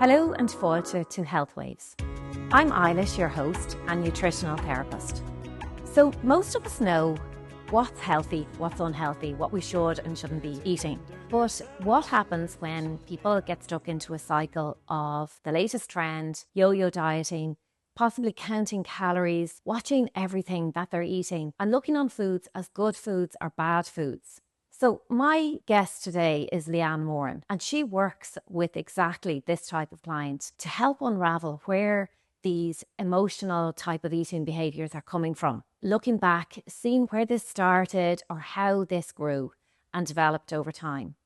Hello and fáilte to Healthwaves. I'm Eilis, your host and nutritional therapist. So most of us know what's healthy, what's unhealthy, what we should and shouldn't be eating. But what happens when people get stuck into a cycle of the latest trend, yo-yo dieting, possibly counting calories, watching everything that they're eating and looking on foods as good foods or bad foods? So my guest today is Leanne Moran, and she works with exactly this type of client to help unravel where these emotional type of eating behaviours are coming from. Looking back, seeing where this started or how this grew and developed over time.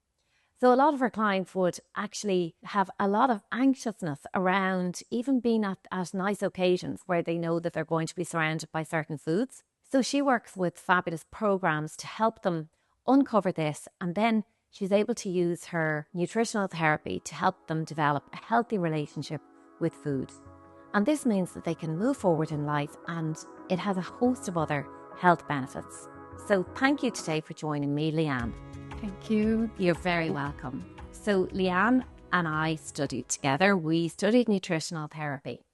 So a lot of her clients would actually have a lot of anxiousness around even being at nice occasions where they know that they're going to be surrounded by certain foods. So she works with fabulous programs to help them uncover this, and then she's able to use her nutritional therapy to help them develop a healthy relationship with food. And this means that they can move forward in life, and it has a host of other health benefits. So thank you today for joining me, Leanne. Thank you. You're very welcome. So Leanne and I studied together. We studied nutritional therapy.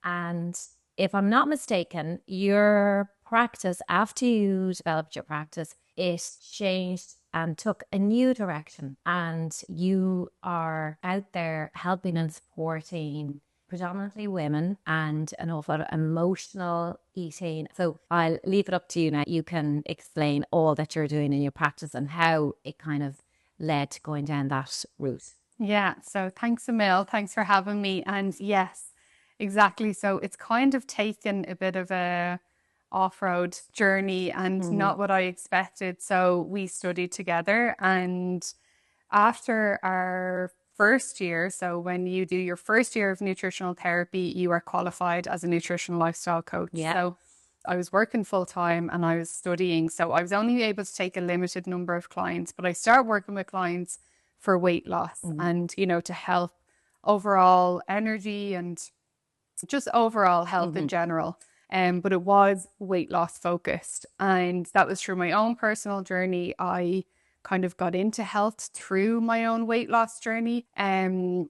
And if I'm not mistaken, your practice, after you developed your practice, it changed and took a new direction. And you are out there helping and supporting predominantly women and an awful lot of emotional eating. So I'll leave it up to you now. You can explain all that you're doing in your practice and how it kind of led to going down that route. Yeah, so thanks Emil, thanks for having me. And yes, exactly. So it's kind of taken a bit of a off-road journey and not what I expected. So we studied together, and after our first year, so when you do your first year of nutritional therapy, you are qualified as a nutritional lifestyle coach. Yeah. So I was working full time and I was studying. So I was only able to take a limited number of clients, but I started working with clients for weight loss and, you know, to help overall energy and just overall health in general. But it was weight loss focused. And that was through my own personal journey. I kind of got into health through my own weight loss journey. And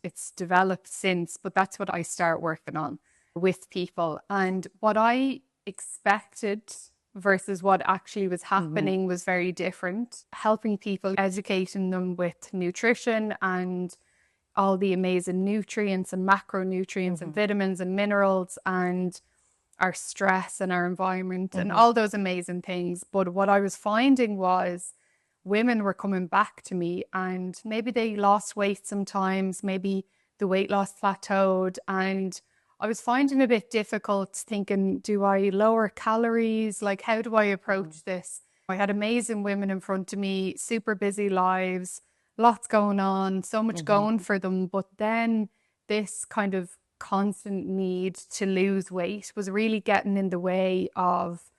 it's developed since, but that's what I start working on with people. And what I expected versus what actually was happening was very different. Helping people, educating them with nutrition and all the amazing nutrients and macronutrients and vitamins and minerals and our stress and our environment and all those amazing things. But what I was finding was women were coming back to me, and maybe they lost weight sometimes, maybe the weight loss plateaued, and I was finding it a bit difficult thinking, do I lower calories? Like, how do I approach this? I had amazing women in front of me, super busy lives, lots going on, so much going for them. But then this kind of constant need to lose weight was really getting in the way of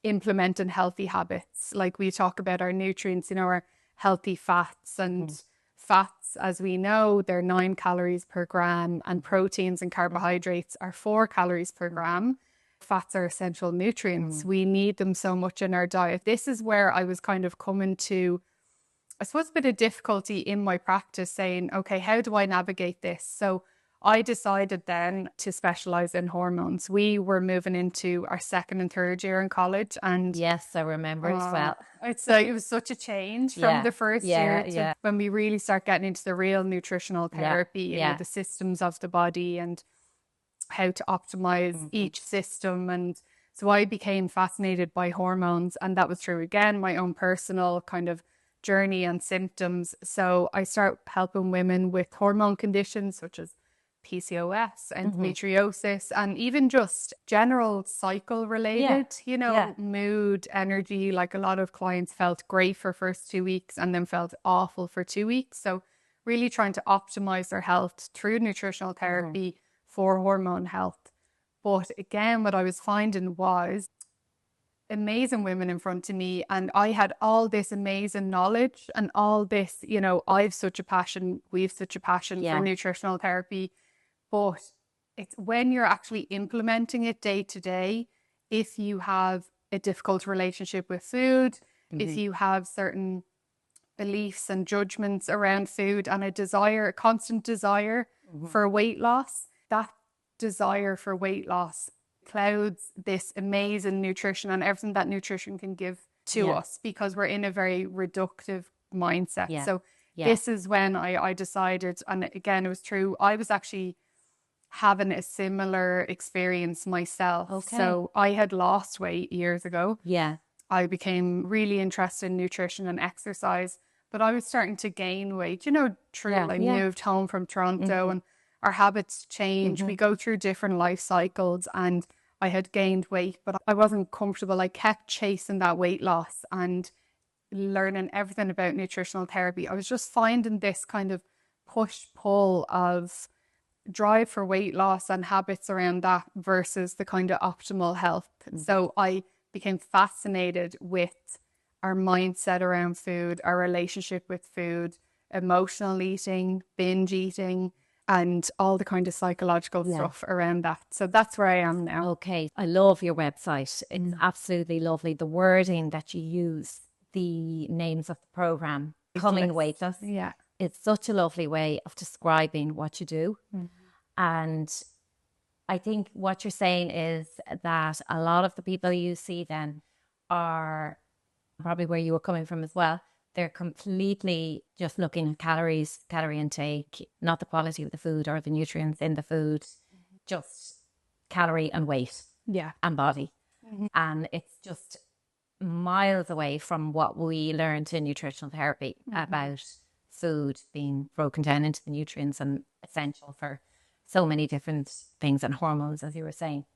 implementing healthy habits. Like we talk about our nutrients, you know, our healthy fats, and fats, as we know, they're 9 calories per gram, and proteins and carbohydrates are 4 calories per gram. Fats are essential nutrients. We need them so much in our diet. This is where I was kind of coming to, I suppose, a bit of difficulty in my practice, saying, okay, how do I navigate this? So I decided then to specialise in hormones. We were moving into our second and third year in college, and Yes, I remember as well. It's like, it was such a change from the first year to when we really start getting into the real nutritional therapy, you know, the systems of the body and how to optimize each system. And so I became fascinated by hormones, and that was through, again, my own personal kind of journey and symptoms. So I start helping women with hormone conditions such as PCOS, endometriosis, and even just general cycle related, you know, mood, energy. Like, a lot of clients felt great for first 2 weeks and then felt awful for 2 weeks. So really trying to optimize their health through nutritional therapy for hormone health. But again, what I was finding was amazing women in front of me, and I had all this amazing knowledge and all this, you know, we've such a passion for nutritional therapy. But it's when you're actually implementing it day to day, if you have a difficult relationship with food, if you have certain beliefs and judgments around food and a desire, a constant desire for weight loss, that desire for weight loss clouds this amazing nutrition and everything that nutrition can give to us, because we're in a very reductive mindset. So this is when I decided, and again, it was true, I was actually having a similar experience myself. So I had lost weight years ago. I became really interested in nutrition and exercise, but I was starting to gain weight. You know, I moved home from Toronto and our habits change. We go through different life cycles, and I had gained weight, but I wasn't comfortable. I kept chasing that weight loss and learning everything about nutritional therapy. I was just finding this kind of push-pull of drive for weight loss and habits around that versus the kind of optimal health. So I became fascinated with our mindset around food, our relationship with food, emotional eating, binge eating, and all the kind of psychological stuff around that. So that's where I am now. Okay. I love your website. It's absolutely lovely. The wording that you use, the names of the program, Coming Weightless. It's such a lovely way of describing what you do. And I think what you're saying is that a lot of the people you see then are probably where you were coming from as well. They're completely just looking at calories, calorie intake, not the quality of the food or the nutrients in the food, just calorie and weight and body. And it's just miles away from what we learned in nutritional therapy about food being broken down into the nutrients and essential for so many different things and hormones, as you were saying.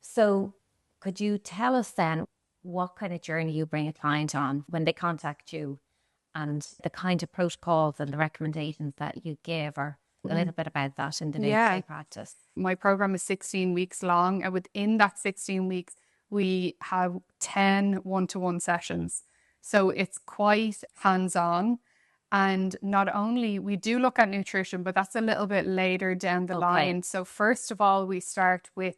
So could you tell us then what kind of journey you bring a client on when they contact you, and the kind of protocols and the recommendations that you give, or a little bit about that in the day-to-day practice? My program is 16 weeks long, and within that 16 weeks, we have 10 one-to-one sessions. So it's quite hands-on. And not only we do look at nutrition, but that's a little bit later down the line. So first of all, we start with,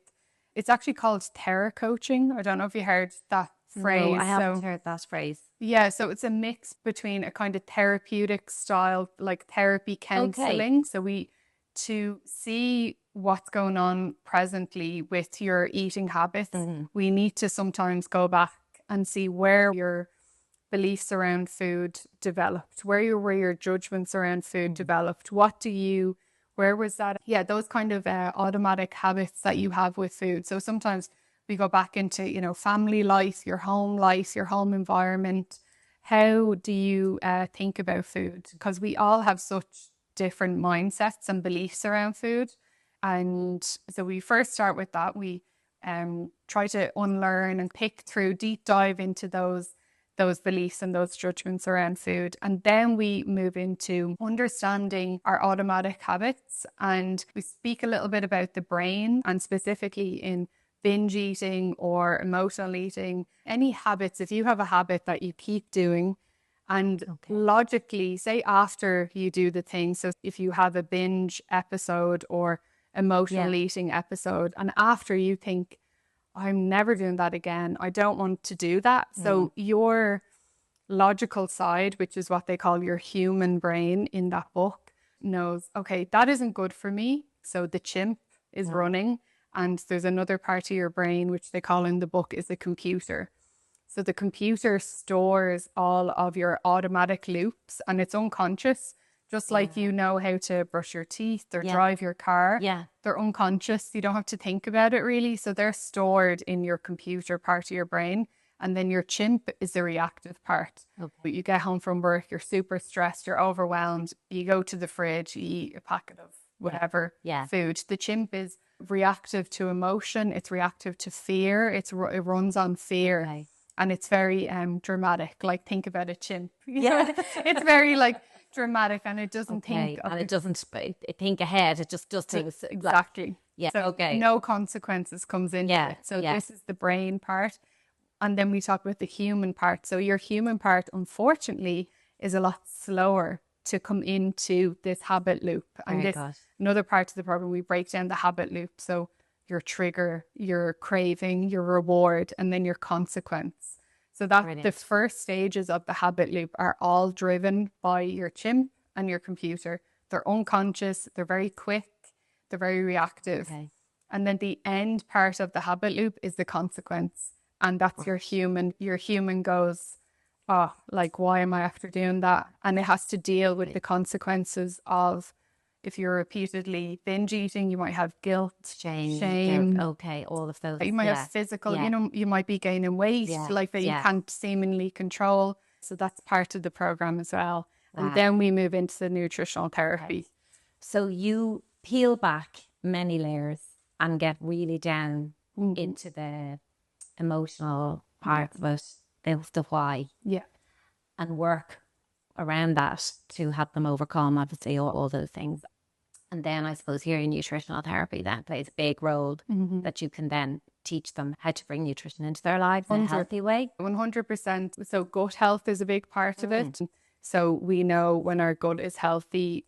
it's actually called THERA coaching. I don't know if you heard that phrase. No, I haven't heard that phrase. Yeah, so it's a mix between a kind of therapeutic style, like therapy counseling. So to see what's going on presently with your eating habits, we need to sometimes go back and see where your beliefs around food developed, where your judgments around food developed. Where was that? Yeah, those kind of automatic habits that you have with food. So sometimes we go back into, you know, family life, your home environment. How do you think about food? Because we all have such different mindsets and beliefs around food. And so we first start with that. We try to unlearn and pick through, deep dive into those beliefs and those judgments around food. And then we move into understanding our automatic habits. And we speak a little bit about the brain, and specifically in binge eating or emotional eating, any habits. If you have a habit that you keep doing, and logically, say after you do the thing, so if you have a binge episode or emotional eating episode, and after you think, I'm never doing that again, I don't want to do that. So your logical side, which is what they call your human brain in that book, knows, okay, that isn't good for me. So the chimp is running, and there's another part of your brain, which they call in the book is the computer. So the computer stores all of your automatic loops, and it's unconscious. Just like you know how to brush your teeth or drive your car. They're unconscious. You don't have to think about it really. So they're stored in your computer part of your brain. And then your chimp is the reactive part. But you get home from work, you're super stressed, you're overwhelmed. You go to the fridge, you eat a packet of whatever food. The chimp is reactive to emotion. It's reactive to fear. It runs on fear. And it's very dramatic. Like, think about a chimp. It's very like dramatic, and it doesn't think. And it doesn't think ahead. It just does things. Exactly. So no consequences comes into it. So this is the brain part. And then we talk about the human part. So your human part, unfortunately, is a lot slower to come into this habit loop. And another part of the program, we break down the habit loop. So your trigger, your craving, your reward, and then your consequence. So that the first stages of the habit loop are all driven by your chimp and your computer. they're unconscious, they're very quick, they're very reactive. Okay. And then the end part of the habit loop is the consequence. And that's your human. Your human goes, oh, like, why am I after doing that? And it has to deal with the consequences of, if you're repeatedly binge eating, you might have guilt, shame. Guilt. Okay, all of those. You might have physical, you know, you might be gaining weight, like that you can't seemingly control. So that's part of the program as well. And then we move into the nutritional therapy. Okay. So you peel back many layers and get really down into the emotional part of it, the why. Yeah. And work around that to help them overcome, obviously, all those things. And then I suppose here in nutritional therapy that plays a big role, that you can then teach them how to bring nutrition into their lives in a healthy way. 100%. So gut health is a big part of it. So we know when our gut is healthy,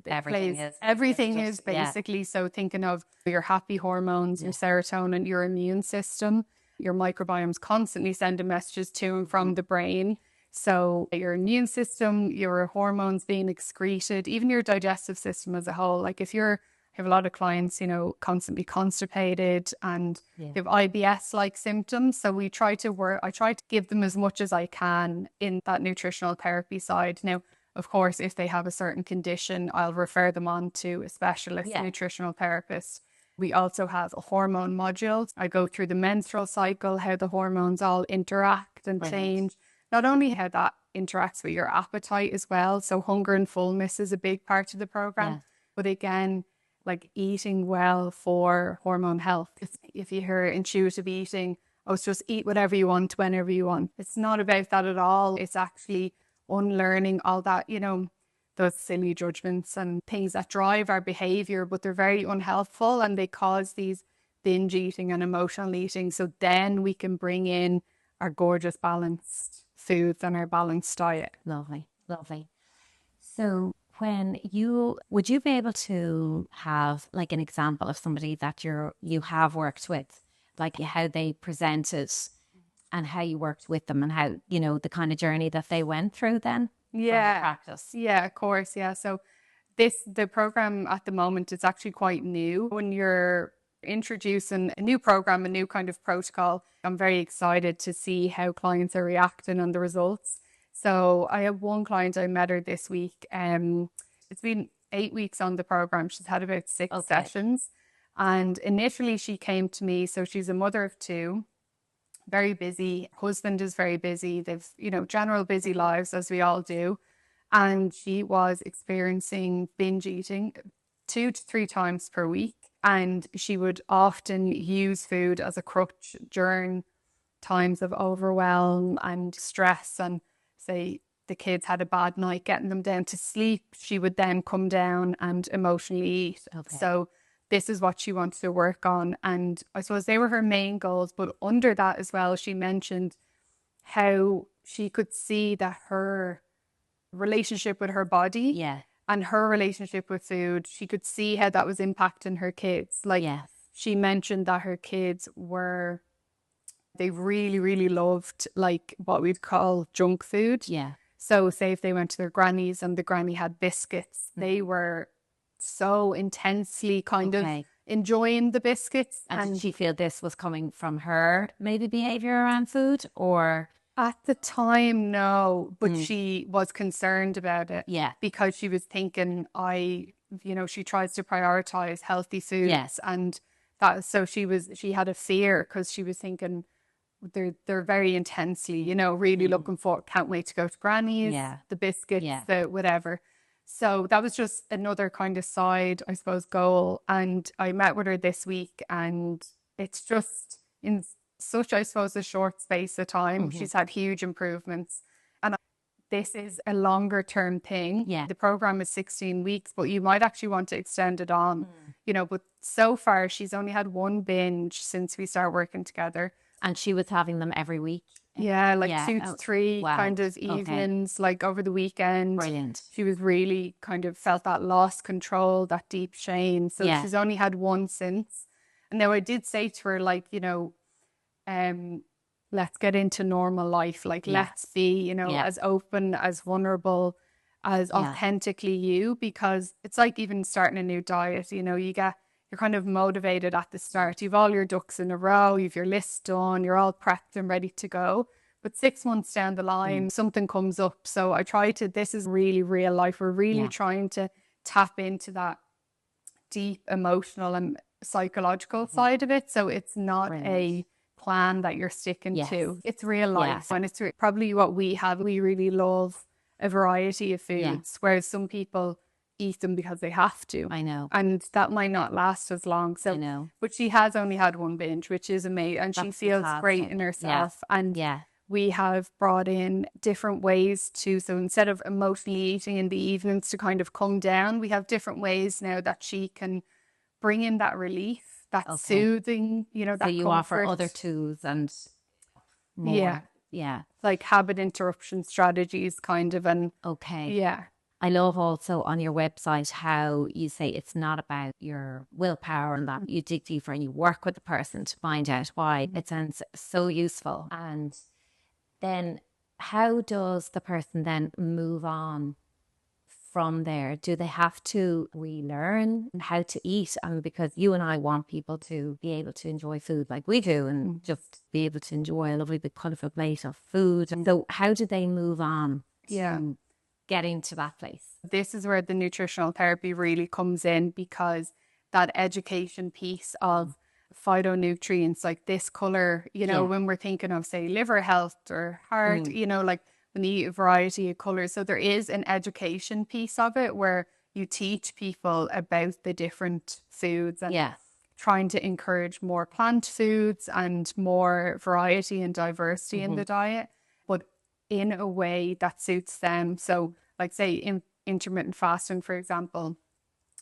everything is basically. So thinking of your happy hormones, your serotonin, your immune system, your microbiome's constantly sending messages to and from the brain. So your immune system, your hormones being excreted, even your digestive system as a whole. Like if I have a lot of clients, you know, constantly constipated and they have IBS-like symptoms. So I try to give them as much as I can in that nutritional therapy side. Now, of course, if they have a certain condition, I'll refer them on to a specialist nutritional therapist. We also have a hormone module. I go through the menstrual cycle, how the hormones all interact and change. Not only how that interacts with your appetite as well. So hunger and fullness is a big part of the program. But again, like eating well for hormone health. If you hear intuitive eating, it's just eat whatever you want, whenever you want. It's not about that at all. It's actually unlearning all that, you know, those silly judgments and things that drive our behavior, but they're very unhelpful and they cause these binge eating and emotional eating. So then we can bring in our gorgeous balanced foods and our balanced diet. Lovely. So would you be able to have like an example of somebody that you have worked with, like how they presented and how you worked with them and how, you know, the kind of journey that they went through then? Practice. Yeah, of course. Yeah. So the program at the moment is actually quite new. When you're introducing a new program, a new kind of protocol, I'm very excited to see how clients are reacting and the results. So I have one client, I met her this week. It's been 8 weeks on the program. She's had about 6 sessions. And initially she came to me. So she's a mother of 2, very busy. Husband is very busy. They've, you know, general busy lives as we all do. And she was experiencing binge eating 2 to 3 times per week. And she would often use food as a crutch during times of overwhelm and stress. And say the kids had a bad night getting them down to sleep, she would then come down and emotionally eat. So this is what she wanted to work on. And I suppose they were her main goals. But under that as well, she mentioned how she could see that her relationship with her body and her relationship with food, she could see how that was impacting her kids. Like she mentioned that her kids they really, really loved like what we'd call junk food. So say if they went to their granny's and the granny had biscuits, they were so intensely kind of enjoying the biscuits. And did she feel this was coming from her maybe behaviour around food, or? At the time, no, but she was concerned about it. Because she was thinking, she tries to prioritize healthy foods. And that, so she had a fear because she was thinking they're very intensely, you know, really looking for, can't wait to go to granny's, the biscuits, the whatever. So that was just another kind of side, I suppose, goal. And I met with her this week and it's just in such, I suppose, a short space of time. She's had huge improvements. And this is a longer term thing. The program is 16 weeks, but you might actually want to extend it on, you know, but so far she's only had 1 binge since we started working together. And she was having them every week? Like 2 to 3 kind of evenings, like over the weekend. Brilliant. She was really kind of felt that lost control, that deep shame. So she's only had 1 since. And now I did say to her, like, you know, let's get into normal life. Like, let's be, you know, as open, as vulnerable as authentically you, because it's like even starting a new diet, you know, you're kind of motivated at the start. You've all your ducks in a row, you've your list done, you're all prepped and ready to go. But 6 months down the line, something comes up. So this is really real life. We're really trying to tap into that deep emotional and psychological side of it. So it's not a plan that you're sticking to. It's real life. And it's probably what we have. We really love a variety of foods, whereas some people eat them because they have to. I know. And that might not last as long. So, I know. But she has only had one binge, which is amazing. And she feels great in herself. And we have brought in different ways so instead of emotionally eating in the evenings to kind of come down, we have different ways now that she can bring in that relief, that soothing, you know, that so you comfort. offer other tools and more. Like habit interruption strategies kind of. And I love also on your website how you say it's not about your willpower and that you dig deeper and you work with the person to find out why. It sounds so useful. And then how does the person then move on from there? Do they have to relearn how to eat? Because you and I want people to be able to enjoy food like we do and just be able to enjoy a lovely big colourful plate of food. So how do they move on to getting to that place? This is where the nutritional therapy really comes in, because that education piece of phytonutrients like this colour, you know, when we're thinking of, say, liver health or heart, you know, like we need a variety of colours. So there is an education piece of it where you teach people about the different foods and trying to encourage more plant foods and more variety and diversity in the diet, but in a way that suits them. So like say in intermittent fasting, for example,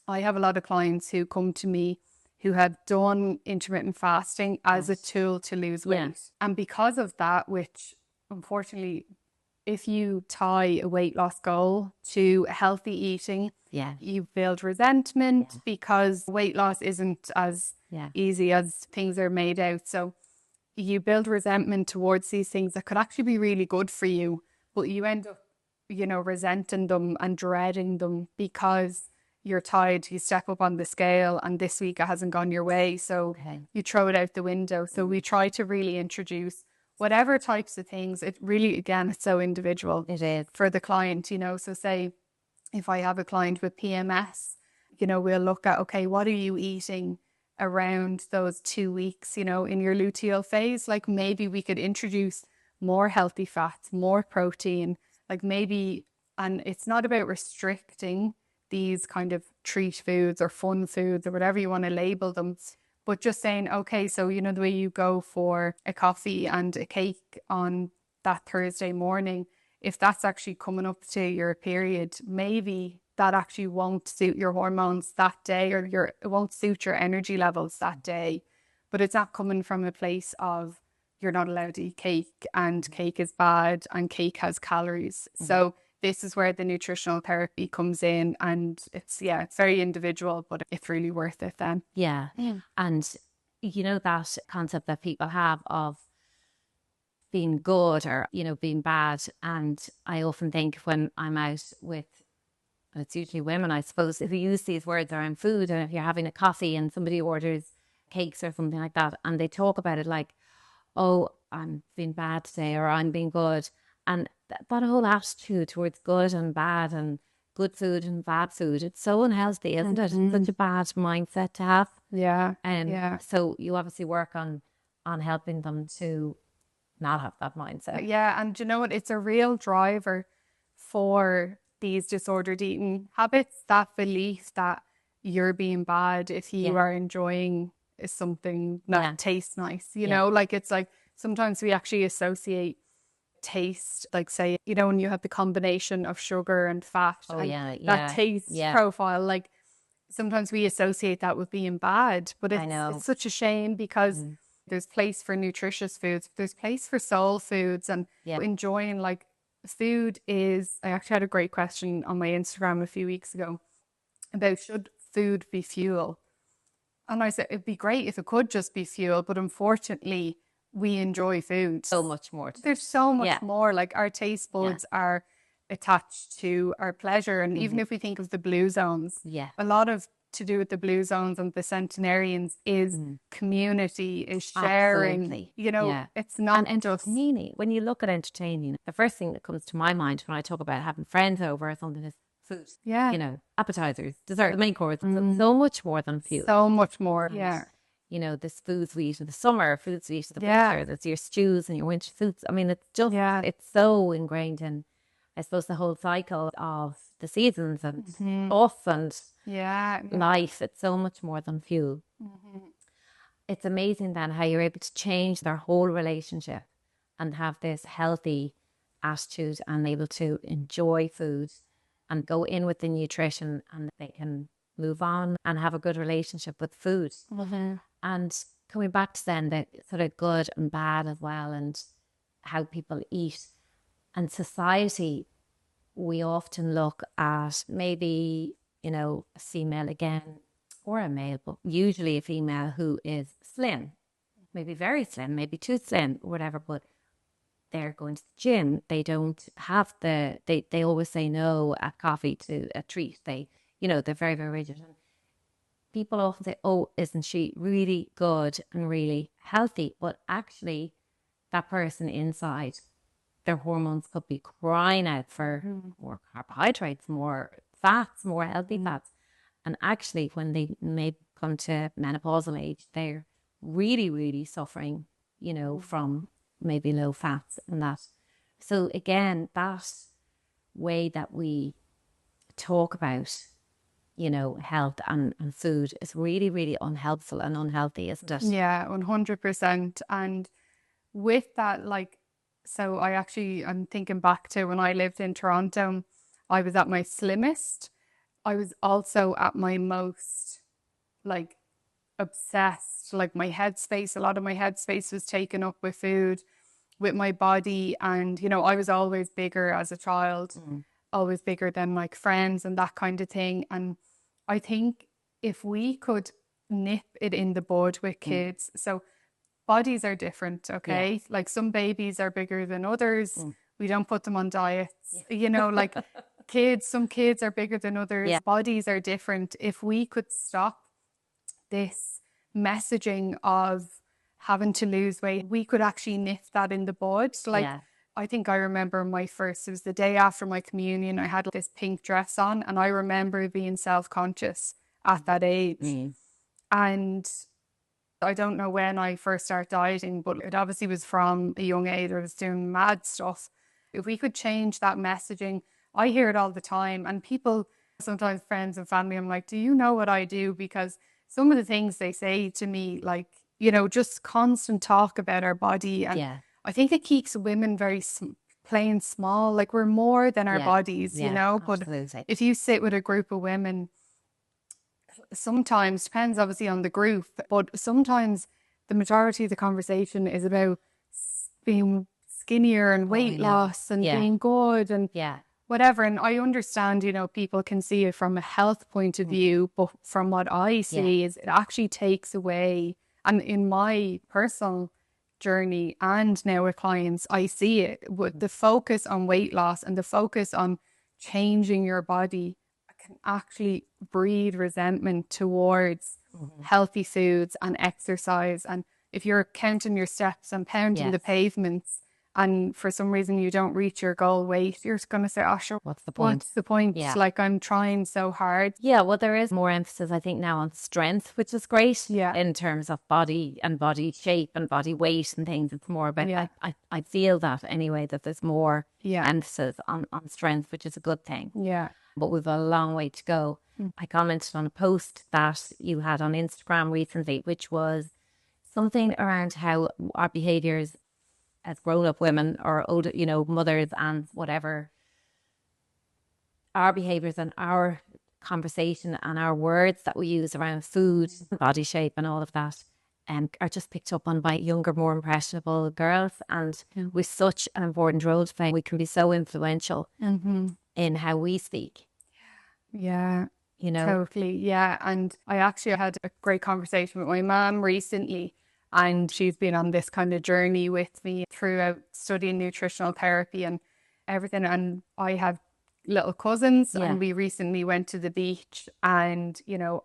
I have a lot of clients who come to me who have done intermittent fasting as a tool to lose weight. And because of that, which unfortunately, if you tie a weight loss goal to healthy eating, you build resentment because weight loss isn't as easy as things are made out. So you build resentment towards these things that could actually be really good for you, but you end up, you know, resenting them and dreading them because you're tired, you step up on the scale and this week it hasn't gone your way. So you throw it out the window. So we try to really introduce whatever types of things. It really, again, it's so individual. It is. For the client, you know, so say if I have a client with PMS, you know, we'll look at, okay, what are you eating around those 2 weeks, you know, in your luteal phase? Like maybe we could introduce more healthy fats, more protein, like maybe, and it's not about restricting these kind of treat foods or fun foods or whatever you want to label them, but just saying, okay, so you know the way you go for a coffee and a cake on that Thursday morning, if that's actually coming up to your period, maybe that actually won't suit your hormones that day, or it won't suit your energy levels that day. But it's not coming from a place of you're not allowed to eat cake and cake is bad and cake has calories. So this is where the nutritional therapy comes in, and it's very individual, but it's really worth it then. And you know that concept that people have of being good or, you know, being bad. And I often think when I'm out with, and it's usually women, I suppose, if you use these words around food, and if you're having a coffee and somebody orders cakes or something like that, and they talk about it like, oh, I'm being bad today, or I'm being good. And that whole attitude towards good and bad and good food and bad food, it's so unhealthy, isn't it? It's such a bad mindset to have. So you obviously work on helping them to not have that mindset. And you know what? It's a real driver for these disordered eating habits, that belief that you're being bad if you are enjoying something that tastes nice, you know, like it's like sometimes we actually associate taste, like say, you know, when you have the combination of sugar and fat, that taste profile, like sometimes we associate that with being bad, but it's such a shame because there's place for nutritious foods, there's place for soul foods, and enjoying like food is, I actually had a great question on my Instagram a few weeks ago about should food be fuel, and I said it'd be great if it could just be fuel, but unfortunately we enjoy food so much more. There's so much more. Like our taste buds are attached to our pleasure. And even if we think of the blue zones, a lot of to do with the blue zones and the centenarians is community, is sharing. Absolutely. You know, it's not and just entertaining. When you look at entertaining, the first thing that comes to my mind when I talk about having friends over or something is food. Yeah. You know, appetizers, dessert, the main course. So much more than food. so much more. And, you know, this foods we eat in the summer, foods we eat in the winter, that's your stews and your winter foods. I mean, it's just, it's so ingrained in, I suppose, the whole cycle of the seasons and us and life. It's so much more than fuel. It's amazing then how you're able to change their whole relationship and have this healthy attitude and able to enjoy food and go in with the nutrition, and they can move on and have a good relationship with food. And coming back to then the sort of good and bad as well, and how people eat and society, we often look at maybe, you know, a female again or a male, but usually a female who is slim, maybe very slim, maybe too slim, whatever, but they're going to the gym. They don't have they always say no at coffee to a treat. They, you know, they're very, very rigid. And people often say, oh, isn't she really good and really healthy? But actually that person inside, their hormones could be crying out for more carbohydrates, more fats, more healthy fats. And actually when they may come to menopausal age, they're really, really suffering, you know, from maybe low fats and that. So again, that way that we talk about, you know, health and food is really, really unhelpful and unhealthy, isn't it? Yeah, 100%. And with that, like, so I'm thinking back to when I lived in Toronto, I was at my slimmest. I was also at my most, like, obsessed, like my headspace, a lot of my headspace was taken up with food, with my body. And, you know, I was always bigger as a child, always bigger than like friends and that kind of thing. And I think if we could nip it in the bud with kids, so bodies are different, okay? Like some babies are bigger than others. We don't put them on diets, you know, like some kids are bigger than others. Bodies are different. If we could stop this messaging of having to lose weight, we could actually nip that in the bud. Like, I think I remember it was the day after my communion, I had this pink dress on, and I remember being self-conscious at that age. And I don't know when I first started dieting, but it obviously was from a young age. I was doing mad stuff. If we could change that messaging, I hear it all the time, and people, sometimes friends and family, I'm like, do you know what I do? Because some of the things they say to me, like, you know, just constant talk about our body. And I think it keeps women very playing small. Like, we're more than our bodies, you know. But if you sit with a group of women, sometimes, depends obviously on the group, but sometimes the majority of the conversation is about being skinnier and weight loss and being good and whatever. And I understand, you know, people can see it from a health point of view, but from what I see is it actually takes away, and in my personal journey and now with clients, I see it with the focus on weight loss and the focus on changing your body can actually breed resentment towards healthy foods and exercise. And if you're counting your steps and pounding the pavements, and for some reason you don't reach your goal weight, you're going to say, oh, sure, what's the point? What's the point? Like, I'm trying so hard. Yeah, well, there is more emphasis, I think, now on strength, which is great in terms of body and body shape and body weight and things. It's more about, I feel that anyway, that there's more emphasis on strength, which is a good thing. Yeah. But we've a long way to go. I commented on a post that you had on Instagram recently, which was something around how our behaviours as grown-up women or older, you know, mothers and whatever, our behaviours and our conversation and our words that we use around food, body shape and all of that are just picked up on by younger, more impressionable girls. And with such an important role to play, we can be so influential in how we speak. Yeah. You know? Totally. Yeah. And I actually had a great conversation with my mom recently, and she's been on this kind of journey with me throughout studying nutritional therapy. And everything. And I have little cousins, Yeah. and we recently went to the beach, and, you know,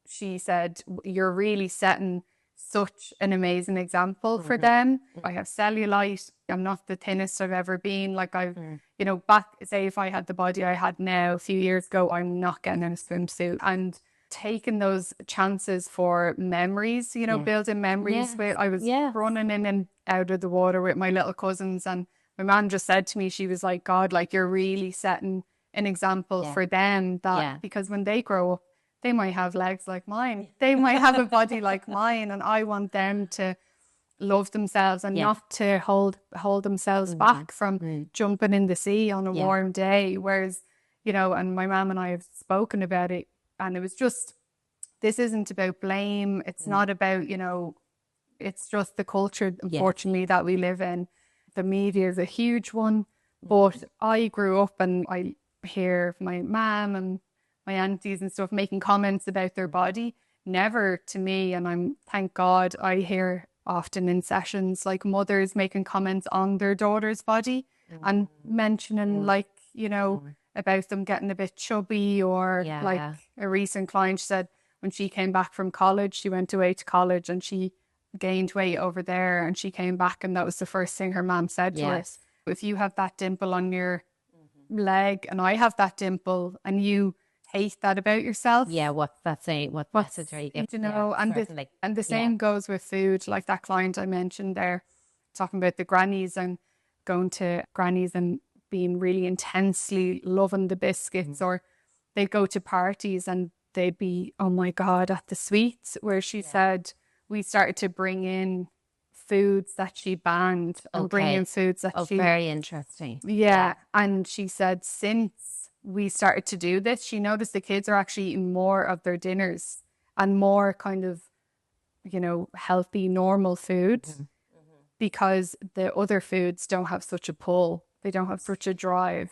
she said, you're really setting such an amazing example for them. I have cellulite. I'm not the thinnest I've ever been. Like I've, you know, back, say if I had the body I had now a few years ago, I'm not getting in a swimsuit. And taking those chances for memories, you know, building memories with, I was running in and out of the water with my little cousins, and my mum just said to me, she was like, God, like you're really setting an example for them, that because when they grow up, they might have legs like mine. They might have a body like mine. And I want them to love themselves and not to hold themselves back from jumping in the sea on a warm day. Whereas, you know, and my mum and I have spoken about it, and it was just, this isn't about blame. It's not about, you know, it's just the culture, unfortunately, that we live in. The media is a huge one. But I grew up and I hear my mum and my aunties and stuff making comments about their body. Never to me, and I'm, thank God, I hear often in sessions like mothers making comments on their daughter's body and mentioning like, you know, about them getting a bit chubby, or like a recent client said when she came back from college, she went away to college and she gained weight over there, and she came back and that was the first thing her mom said to her. If you have that dimple on your leg and I have that dimple and you hate that about yourself. What's that saying? What message are you giving? You know, and the same goes with food. Like that client I mentioned there, talking about the grannies and going to grannies and being really intensely loving the biscuits, or they go to parties and they'd be, oh my God, at the sweets, where she said we started to bring in foods that she banned and bring in foods that she... very interesting. And she said since we started to do this, she noticed the kids are actually eating more of their dinners and more kind of, you know, healthy, normal food, because the other foods don't have such a pull. They don't have such a drive.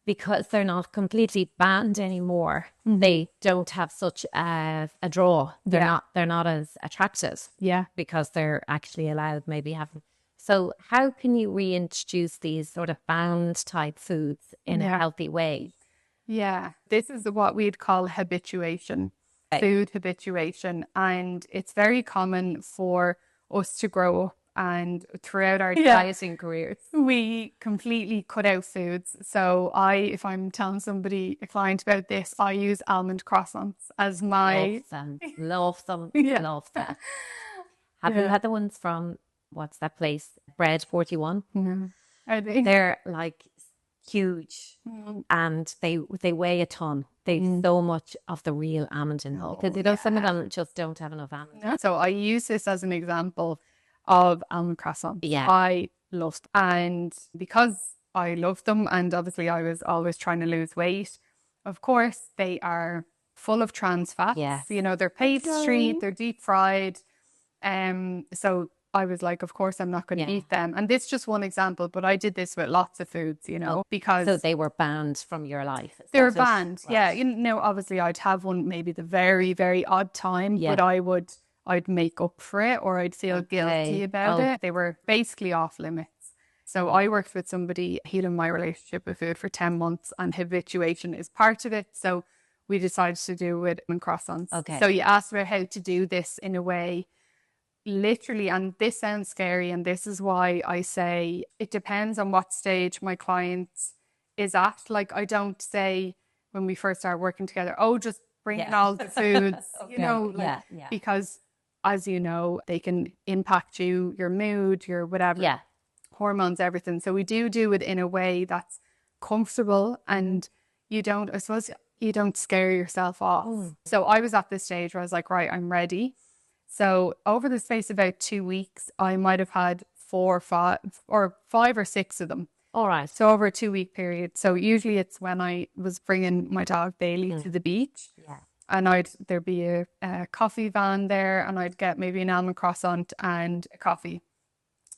Because they're not completely banned anymore. They don't have such a draw. They're not as attractive. Because they're actually allowed, maybe having. So how can you reintroduce these sort of banned type foods in a healthy way? This is what we'd call habituation, food habituation. And it's very common for us to grow up, and throughout our dieting careers, we completely cut out foods. So if I'm telling somebody, a client about this, I use almond croissants as my... Love them. Love them. Have you had the ones from, what's that place? Bread 41? Are they? They're like huge, and they weigh a ton. They've so much of the real almond in them, because you know some of them just don't have enough almond. So I use this as an example of almond croissants. I love them, and because I love them, and obviously I was always trying to lose weight, of course they are full of trans fats. You know, they're pastry, they're deep fried, so I was like, of course I'm not going to eat them. And this is just one example, but I did this with lots of foods, you know, because... So they were banned from your life? They were banned, You know, obviously I'd have one maybe the very, very odd time, but I'd make up for it, or I'd feel guilty about it. They were basically off limits. So I worked with somebody healing my relationship with food for 10 months, and habituation is part of it. So we decided to do it with croissants. So you asked about how to do this in a way, literally, and this sounds scary, and this is why I say it depends on what stage my client is at. Like, I don't say when we first start working together, oh, just bring in all the foods, you know, like, because as you know, they can impact you, your mood, your whatever, hormones, everything. So we do it in a way that's comfortable, and you don't, I suppose, you don't scare yourself off. So I was at this stage where I was like, right, I'm ready. So over the space of about 2 weeks, I might have had 4 or 5 or 6 of them. All right. So over a 2-week period. So usually it's when I was bringing my dog Bailey to the beach. And there'd be a coffee van there, and I'd get maybe an almond croissant and a coffee.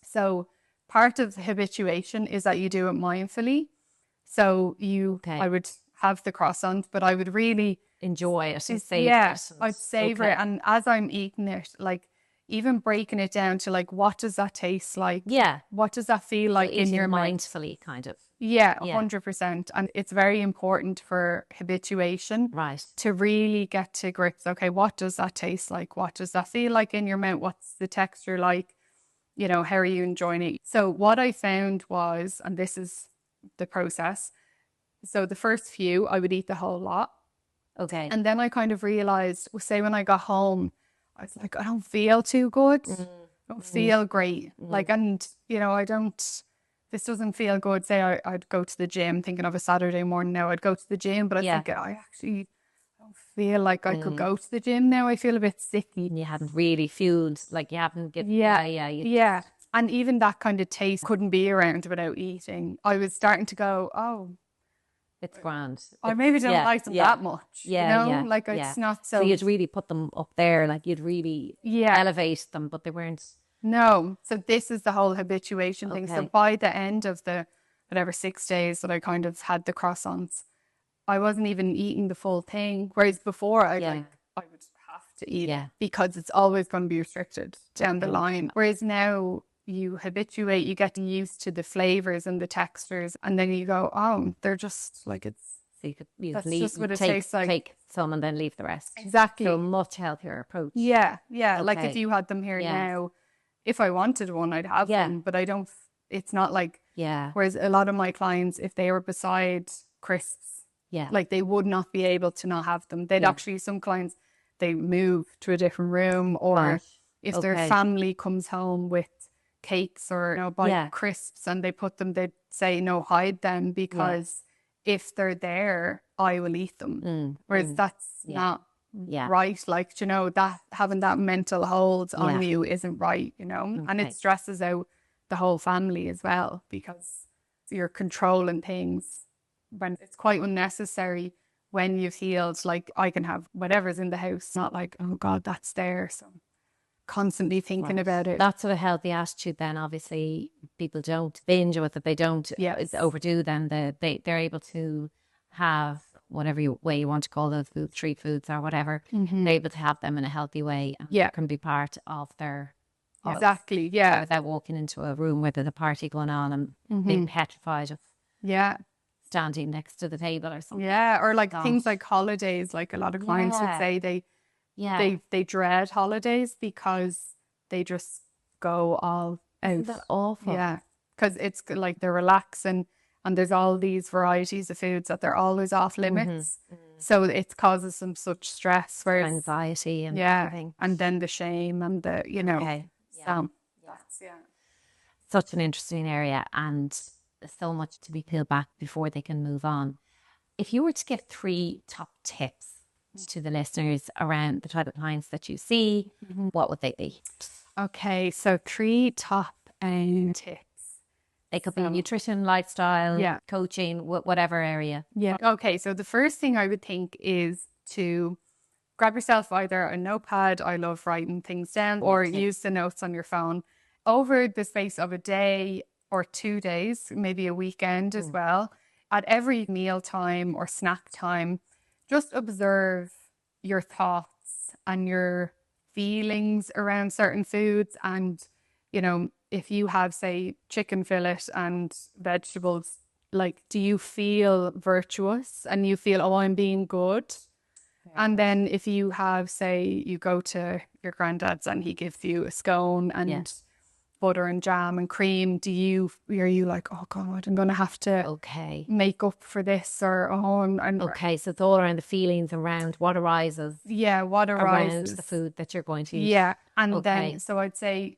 So part of the habituation is that you do it mindfully. So I would have the croissant, but I would really enjoy it and savor it. I'd savor it. And as I'm eating it, like, even breaking it down to like, what does that taste like? Yeah. What does that feel like in Eating your mouth? mindfully, kind of. Yeah, Yeah. 100%. And it's very important for habituation Right. to really get to grips. Okay, what does that taste like? What does that feel like in your mouth? What's the texture like? You know, how are you enjoying it? So what I found was, and this is the process. So the first few, I would eat the whole lot. Okay. And then I kind of realized, say when I got home, I was like, I don't feel too good. I don't feel great. Like, and, you know, this doesn't feel good. Say I'd go to the gym, thinking of a Saturday morning now, I'd go to the gym, but I think I actually don't feel like I could go to the gym now. I feel a bit sicky. And you hadn't really fueled, like you haven't get, Yeah. And even that kind of taste couldn't be around without eating. I was starting to go, oh, it's grand. I maybe don't like them that much. Yeah, you know? Like it's not so you'd really put them up there, like you'd really elevate them, but they weren't. No. So this is the whole habituation thing. So by the end of the whatever 6 days that I kind of had the croissants, I wasn't even eating the full thing. Whereas before I would have to eat it because it's always going to be restricted down the line. Whereas now you habituate, you get used to the flavors and the textures, and then you go, oh, they're just like it's. So you that's leave, just what it tastes like. Take some and then leave the rest. Exactly. So a much healthier approach. Yeah. Like if you had them here now, if I wanted one, I'd have them, but I don't. It's not like Whereas a lot of my clients, if they were beside crisps, like they would not be able to not have them. They'd actually, some clients, they move to a different room, or if their family comes home with cakes or buy crisps and they put them, they'd say no, hide them, because if they're there I will eat them. Whereas that's not right. Like, that having that mental hold on you isn't right, and it stresses out the whole family as well, because you're controlling things when it's quite unnecessary. When you've healed, like I can have whatever's in the house, not like, oh God, that's there, so constantly thinking about it. That's sort of healthy attitude. Then obviously people don't binge with it, they don't overdo, then they're able to have whatever way you want to call those foods, street foods or whatever. They're able to have them in a healthy way, and can be part of their exactly without walking into a room where there's a party going on and being petrified of standing next to the table or something. Or like things like holidays. Like a lot of clients would say they dread holidays because they just go all out. Isn't that awful? Yeah, because it's like they're relaxing and there's all these varieties of foods that they're always off limits. So it causes them such stress, whereas anxiety and everything. And then the shame and the such an interesting area, and so much to be peeled back before they can move on. If you were to give 3 top tips to the listeners around the type of clients that you see, what would they be? Okay, so 3 top tips. They could be nutrition, lifestyle, coaching, whatever area. Okay, so the first thing I would think is to grab yourself either a notepad. I love writing things down, or use the notes on your phone. Over the space of a day or 2 days, maybe a weekend as well, at every meal time or snack time, just observe your thoughts and your feelings around certain foods. And, if you have, say, chicken fillet and vegetables, like, do you feel virtuous and you feel, oh, I'm being good? And then if you have, say, you go to your granddad's and he gives you a scone and butter and jam and cream, are you like, oh God, I'm going to have to make up for this, or so it's all around the feelings around what arises. What arises around the food that you're going to eat. And then, so I'd say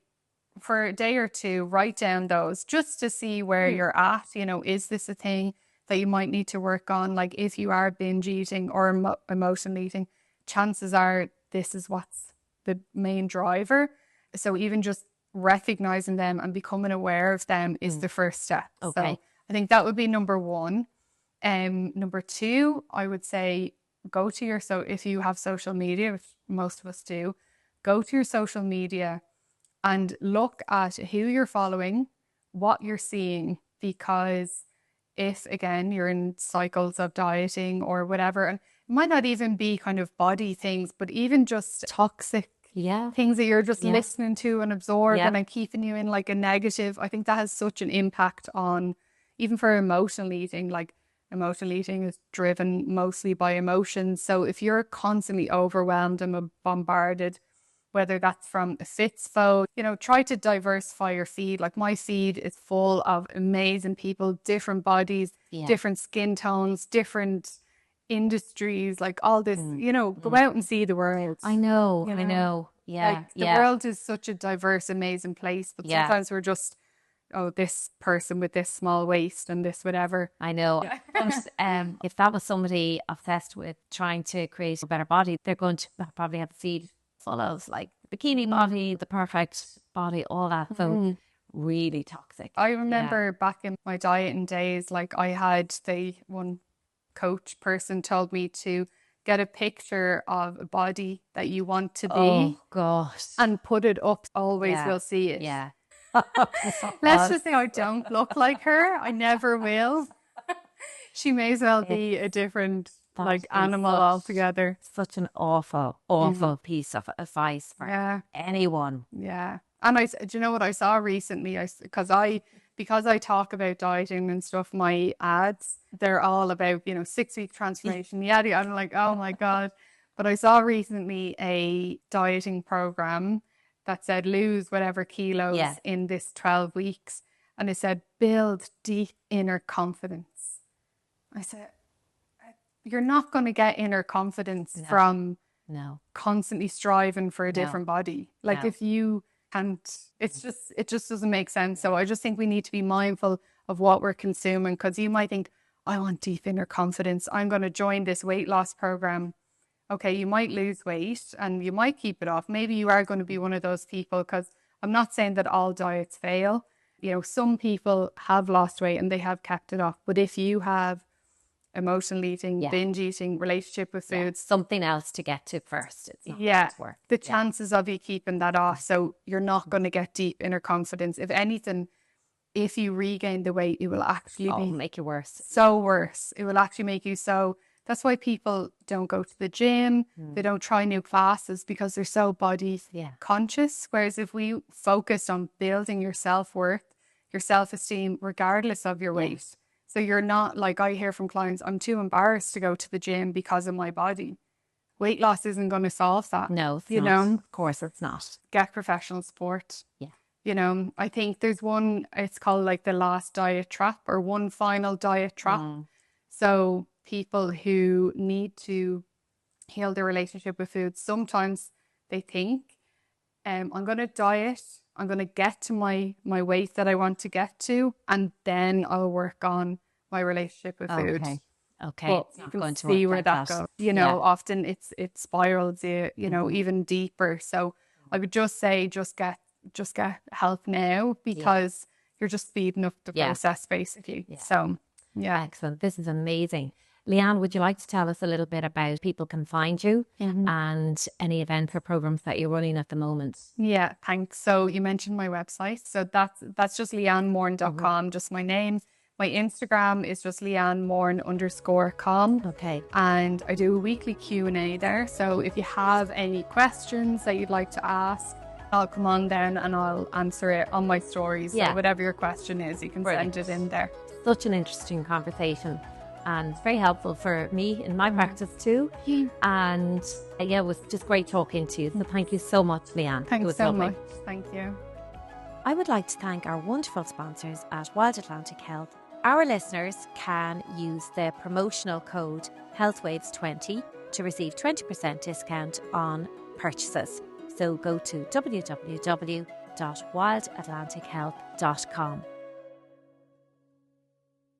for a day or 2, write down those just to see where you're at. Is this a thing that you might need to work on? Like, if you are binge eating or emotional eating, chances are this is what's the main driver. So even just recognizing them and becoming aware of them is the first step. So I think that would be number 1. Number 2, I would say go to if you have social media, which most of us do, go to your social media and look at who you're following, what you're seeing, because if, again, you're in cycles of dieting or whatever, and it might not even be kind of body things, but even just toxic things that you're just listening to and absorbing Yeah. and keeping you in like a negative. I think that has such an impact on, even for emotional eating. Like, emotional eating is driven mostly by emotions. So if you're constantly overwhelmed and bombarded, whether that's from a fitspo, try to diversify your feed. Like, my feed is full of amazing people, different bodies, different skin tones, different industries, like all this, go out and see the world. I know. Yeah. Like, the world is such a diverse, amazing place, but sometimes we're just, this person with this small waist and this whatever. I know. But if that was somebody obsessed with trying to create a better body, they're going to probably have a feed full of like bikini body, the perfect body, all that. So really toxic. I remember back in my dieting days, like, I had one coach person told me to get a picture of a body that you want to be. Oh gosh. And put it up. Always will see it. Yeah. Let's just say I don't look like her. I never will. She may as well be a different animal altogether. Such an awful piece of advice for anyone. Yeah. And do you know what I saw recently? Because I talk about dieting and stuff, my ads, they're all about, 6-week transformation. Yeah. I'm like, oh my God. But I saw recently a dieting program that said lose whatever kilos in this 12 weeks. And it said build deep inner confidence. I said, you're not going to get inner confidence from constantly striving for a different body. Like, if you can't, it just doesn't make sense. So I just think we need to be mindful of what we're consuming, because you might think, I want deep inner confidence, I'm going to join this weight loss program. Okay, you might lose weight and you might keep it off. Maybe you are going to be one of those people, because I'm not saying that all diets fail. Some people have lost weight and they have kept it off. But if you have emotional eating, binge eating, relationship with foods, something else to get to first. It's not going to work. The chances of you keeping that off, so you're not going to get deep inner confidence. If anything, if you regain the weight, it will actually make you worse. So worse. It will actually make you so. That's why people don't go to the gym. They don't try new classes, because they're so body conscious. Whereas if we focus on building your self-worth, your self-esteem, regardless of your weight. So you're not, like, I hear from clients, I'm too embarrassed to go to the gym because of my body. Weight loss isn't going to solve that. No, it's not. Of course it's not. Get professional support. Yeah. I think there's one, it's called like the last diet trap, or one final diet trap. So people who need to heal their relationship with food, sometimes they think, I'm going to diet, I'm going to get to my weight that I want to get to, and then I'll work on my relationship with food. Okay. But you can see where that goes. Often it spirals even deeper. So I would just say, just get help now, because you're just speeding up the process, basically. So, Excellent. This is amazing. Leanne, would you like to tell us a little bit about people can find you and any events or programs that you're running at the moment? Yeah, thanks. So you mentioned my website. So that's just leannemoran.com, just my name. My Instagram is just leannemoran_com. Okay. And I do a weekly Q&A there. So if you have any questions that you'd like to ask, I'll come on then and I'll answer it on my stories. So whatever your question is, you can send it in there. Such an interesting conversation, and very helpful for me in my practice too. And it was just great talking to you. So thank you so much, Leanne. Thanks so much. Thank you. I would like to thank our wonderful sponsors at Wild Atlantic Health. Our listeners can use the promotional code Healthwaves20 to receive 20% discount on purchases. So go to www.wildatlantichealth.com.